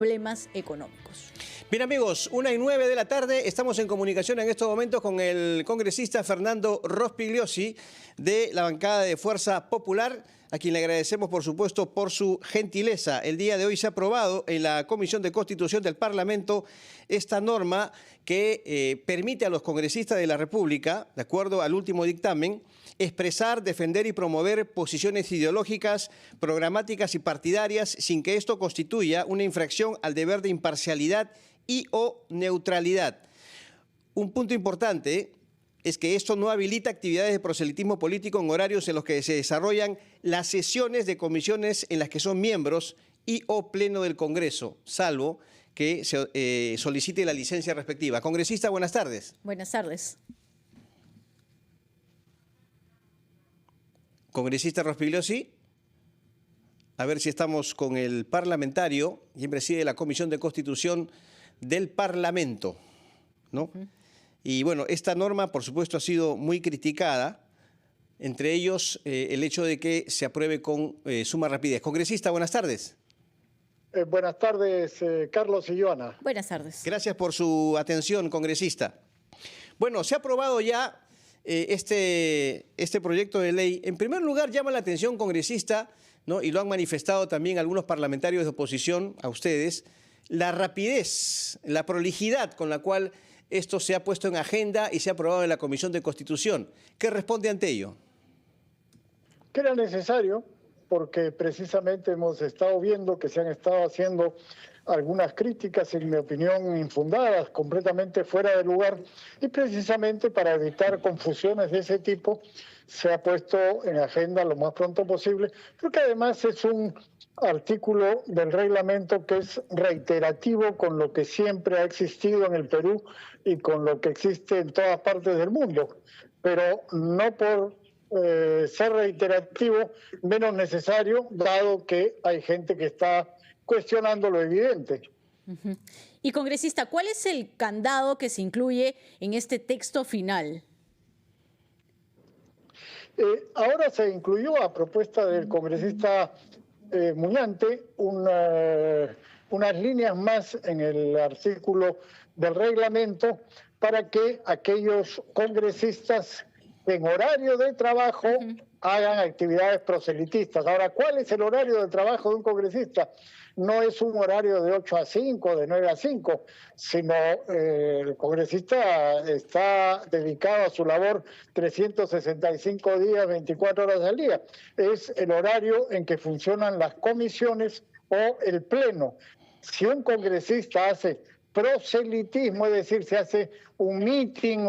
problemas económicos. Bien amigos, 1:09 de la tarde, estamos en comunicación en estos momentos con el congresista Fernando Rospigliosi de la bancada de Fuerza Popular, a quien le agradecemos por supuesto por su gentileza. El día de hoy se ha aprobado en la Comisión de Constitución del Parlamento esta norma que permite a los congresistas de la República, de acuerdo al último dictamen, expresar, defender y promover posiciones ideológicas, programáticas y partidarias sin que esto constituya una infracción al deber de imparcialidad y o neutralidad. Un punto importante es que esto no habilita actividades de proselitismo político en horarios en los que se desarrollan las sesiones de comisiones en las que son miembros y o pleno del Congreso, salvo que se solicite la licencia respectiva. Congresista, buenas tardes. Buenas tardes. Congresista Rospigliosi, a ver si estamos con el parlamentario, quien preside la Comisión de Constitución del Parlamento, ¿no? Y bueno, esta norma, por supuesto, ha sido muy criticada, entre ellos el hecho de que se apruebe con suma rapidez. Congresista, buenas tardes. Buenas tardes, Carlos y Joana. Buenas tardes. Gracias por su atención, congresista. Bueno, se ha aprobado ya este proyecto de ley. En primer lugar, llama la atención, congresista, ¿no? Y lo han manifestado también algunos parlamentarios de oposición a ustedes, la rapidez, la prolijidad con la cual esto se ha puesto en agenda y se ha aprobado en la Comisión de Constitución. ¿Qué responde ante ello? Que era necesario, porque precisamente hemos estado viendo que se han estado haciendo algunas críticas, en mi opinión, infundadas, completamente fuera de lugar, y precisamente para evitar confusiones de ese tipo se ha puesto en agenda lo más pronto posible, porque además es un artículo del reglamento que es reiterativo con lo que siempre ha existido en el Perú y con lo que existe en todas partes del mundo, pero no por ser reiterativo menos necesario, dado que hay gente que está cuestionando lo evidente. Y congresista, ¿cuál es el candado que se incluye en este texto final? Ahora se incluyó a propuesta del congresista Muñante unas líneas más en el artículo del reglamento para que aquellos congresistas en horario de trabajo hagan actividades proselitistas. Ahora, ¿cuál es el horario de trabajo de un congresista? No es un horario de 8 a 5, de 9 a 5, sino el congresista está dedicado a su labor 365 días, 24 horas al día. Es el horario en que funcionan las comisiones o el pleno. Si un congresista hace proselitismo, es decir, se hace un meeting,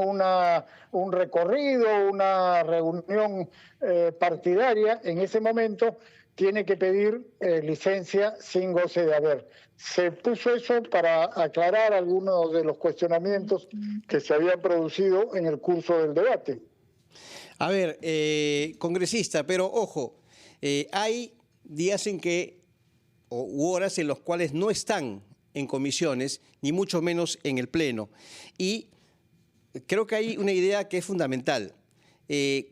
un recorrido, una reunión partidaria, en ese momento tiene que pedir licencia sin goce de haber. Se puso eso para aclarar algunos de los cuestionamientos que se habían producido en el curso del debate. A ver, congresista, pero ojo, hay días en que, u horas en los cuales no están en comisiones, ni mucho menos en el Pleno. Y creo que hay una idea que es fundamental.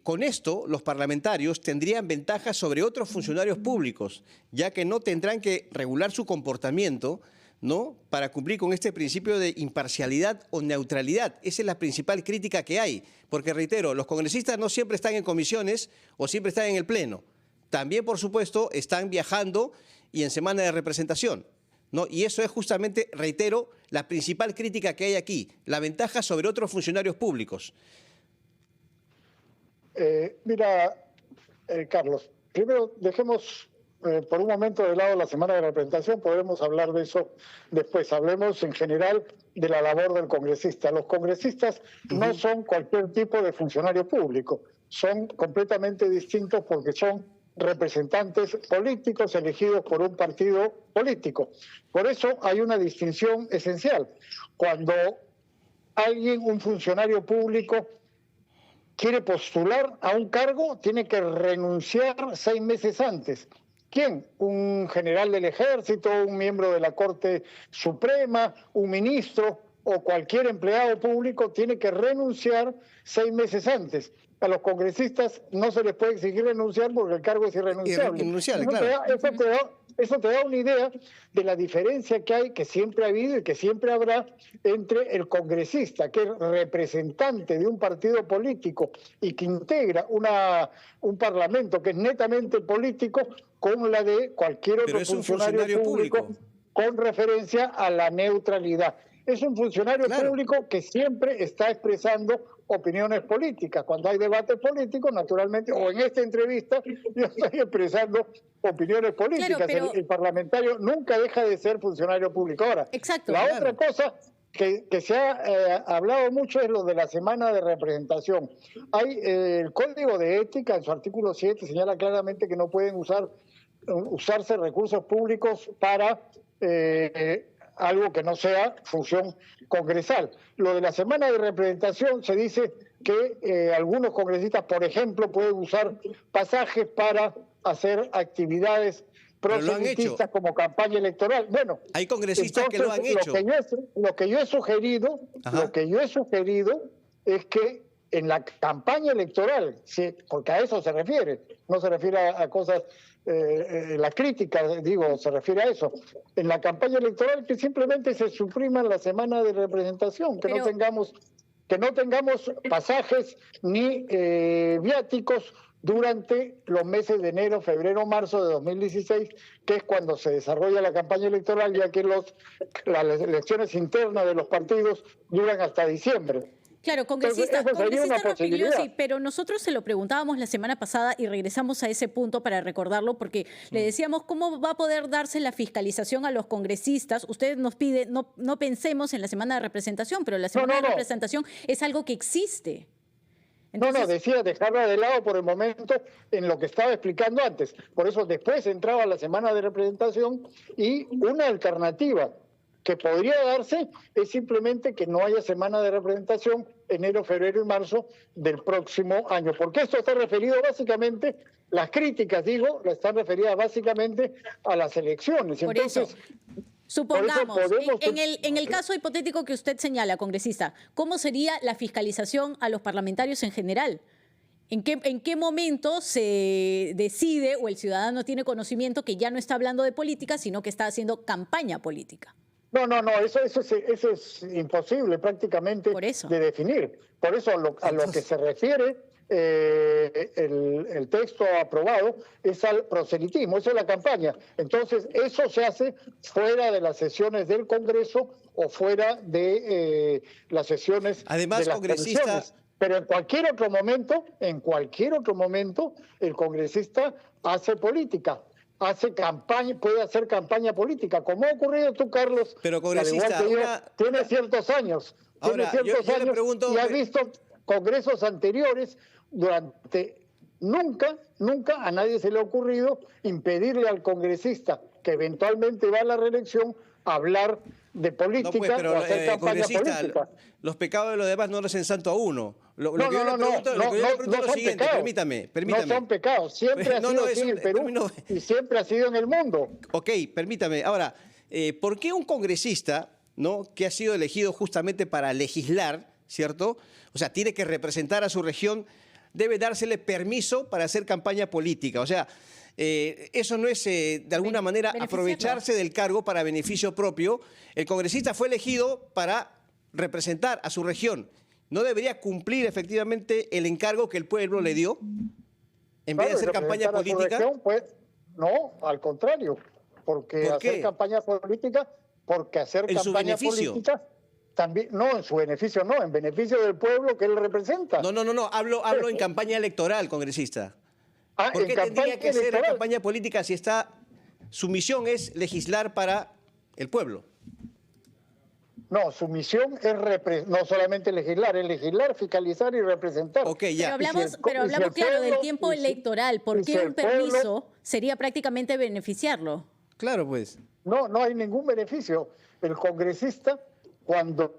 Con esto, los parlamentarios tendrían ventajas sobre otros funcionarios públicos, ya que no tendrán que regular su comportamiento, ¿no?, para cumplir con este principio de imparcialidad o neutralidad. Esa es la principal crítica que hay, porque reitero, los congresistas no siempre están en comisiones o siempre están en el Pleno. También, por supuesto, están viajando y en semana de representación, ¿no? Y eso es justamente, reitero, la principal crítica que hay aquí, la ventaja sobre otros funcionarios públicos. Carlos, primero dejemos por un momento de lado la semana de representación, podremos hablar de eso después. Hablemos en general de la labor del congresista. Los congresistas no son cualquier tipo de funcionario público, son completamente distintos porque son representantes políticos elegidos por un partido político. Por eso hay una distinción esencial. Cuando alguien, un funcionario público, quiere postular a un cargo, tiene que renunciar 6 meses antes. ¿Quién? Un general del ejército, un miembro de la Corte Suprema, un ministro o cualquier empleado público tiene que renunciar 6 meses antes. A los congresistas no se les puede exigir renunciar porque el cargo es irrenunciable. Irrenunciable, claro. Eso te da una idea de la diferencia que hay, que siempre ha habido y que siempre habrá entre el congresista, que es representante de un partido político y que integra un parlamento que es netamente político, con la de cualquier otro funcionario público con referencia a la neutralidad. Es un funcionario público que siempre está expresando opiniones políticas. Cuando hay debates políticos, naturalmente, o en esta entrevista, yo estoy expresando opiniones políticas. Claro, pero... el parlamentario nunca deja de ser funcionario público. Ahora, otra cosa que se ha hablado mucho es lo de la semana de representación. Hay el Código de Ética, en su artículo 7, señala claramente que no pueden usarse recursos públicos para algo que no sea función congresal. Lo de la semana de representación se dice que algunos congresistas, por ejemplo, pueden usar pasajes para hacer actividades proselitistas como campaña electoral. Bueno, hay congresistas que lo han hecho. Lo que yo he sugerido es que en la campaña electoral, sí, porque a eso se refiere, no se refiere a cosas, la crítica, digo, se refiere a eso. En la campaña electoral que simplemente se suprima la semana de representación, que no tengamos pasajes ni viáticos durante los meses de enero, febrero, marzo de 2016, que es cuando se desarrolla la campaña electoral, ya que las elecciones internas de los partidos duran hasta diciembre. Claro, congresista Rospigliosi, pero nosotros se lo preguntábamos la semana pasada y regresamos a ese punto para recordarlo, porque le decíamos cómo va a poder darse la fiscalización a los congresistas. Usted nos pide, no pensemos en la semana de representación, pero la semana de representación es algo que existe. Entonces... decía dejarla de lado por el momento en lo que estaba explicando antes. Por eso después entraba la semana de representación, y una alternativa que podría darse es simplemente que no haya semana de representación enero, febrero y marzo del próximo año. Porque esto está referido básicamente, las críticas, están referidas básicamente a las elecciones. Por Entonces, eso, supongamos, en el caso hipotético que usted señala, congresista, ¿cómo sería la fiscalización a los parlamentarios en general? ¿En qué momento se decide o el ciudadano tiene conocimiento que ya no está hablando de política, sino que está haciendo campaña política? No, eso es imposible prácticamente de definir. Por eso a lo que se refiere el texto aprobado es al proselitismo, eso es la campaña. Entonces, eso se hace fuera de las sesiones del Congreso o fuera de las sesiones de las comisiones. Pero en cualquier otro momento, el congresista hace política. Hace campaña, puede hacer campaña política, como ha ocurrido tú, Carlos. Pero congresista, tiene ciertos años. Ahora, yo le pregunto, y ha visto congresos anteriores nunca a nadie se le ha ocurrido impedirle al congresista que eventualmente va a la reelección a hablar de política o hacer campaña política. Los pecados de los demás no los ensanto a uno. Lo que yo le pregunto es lo siguiente, permítame. No son pecados, siempre ha sido así en el Perú y siempre ha sido en el mundo. Ok, permítame. Ahora, ¿por qué un congresista, que ha sido elegido justamente para legislar, ¿cierto? O sea, tiene que representar a su región, debe dársele permiso para hacer campaña política? O sea, eso no es de alguna manera aprovecharse del cargo para beneficio propio. El congresista fue elegido para representar a su región. ¿No debería cumplir efectivamente el encargo que el pueblo le dio en vez de hacer campaña política? Región, pues, no, al contrario, porque hacer campaña política, también, no, en su beneficio no, en beneficio del pueblo que él representa. No, hablo en campaña electoral, congresista. ¿Por qué tendría que hacer campaña política si su misión es legislar para el pueblo? No, su misión es no solamente legislar, es legislar, fiscalizar y representar. Okay, ya. Pero hablamos claro del tiempo electoral. ¿Por qué un permiso sería prácticamente beneficiarlo? Claro, pues. No hay ningún beneficio. El congresista, cuando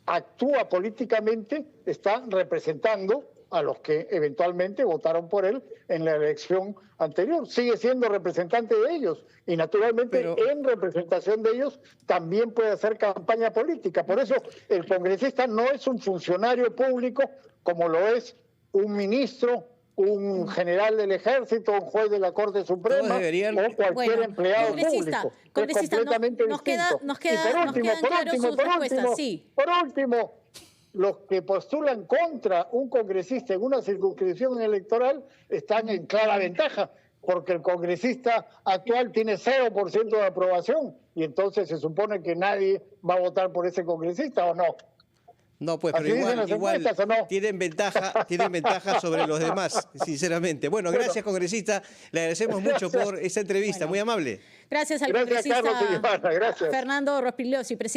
actúa políticamente, está representando a los que eventualmente votaron por él en la elección anterior. Sigue siendo representante de ellos y naturalmente en representación de ellos también puede hacer campaña política. Por eso el congresista no es un funcionario público como lo es un ministro un general del ejército, un juez de la Corte Suprema o cualquier empleado público. Congresista, es completamente distinto. nos quedan claras sus respuestas, sí. Por último, los que postulan contra un congresista en una circunscripción electoral están en clara ventaja, porque el congresista actual tiene 0% de aprobación y entonces se supone que nadie va a votar por ese congresista, ¿o no? No, pues, pero igual no? tienen ventaja sobre los demás, sinceramente. Bueno, gracias, congresista. Le agradecemos mucho por esta entrevista, muy amable. Gracias al congresista Carlos, gracias. Fernando Rospigliosi, presidente.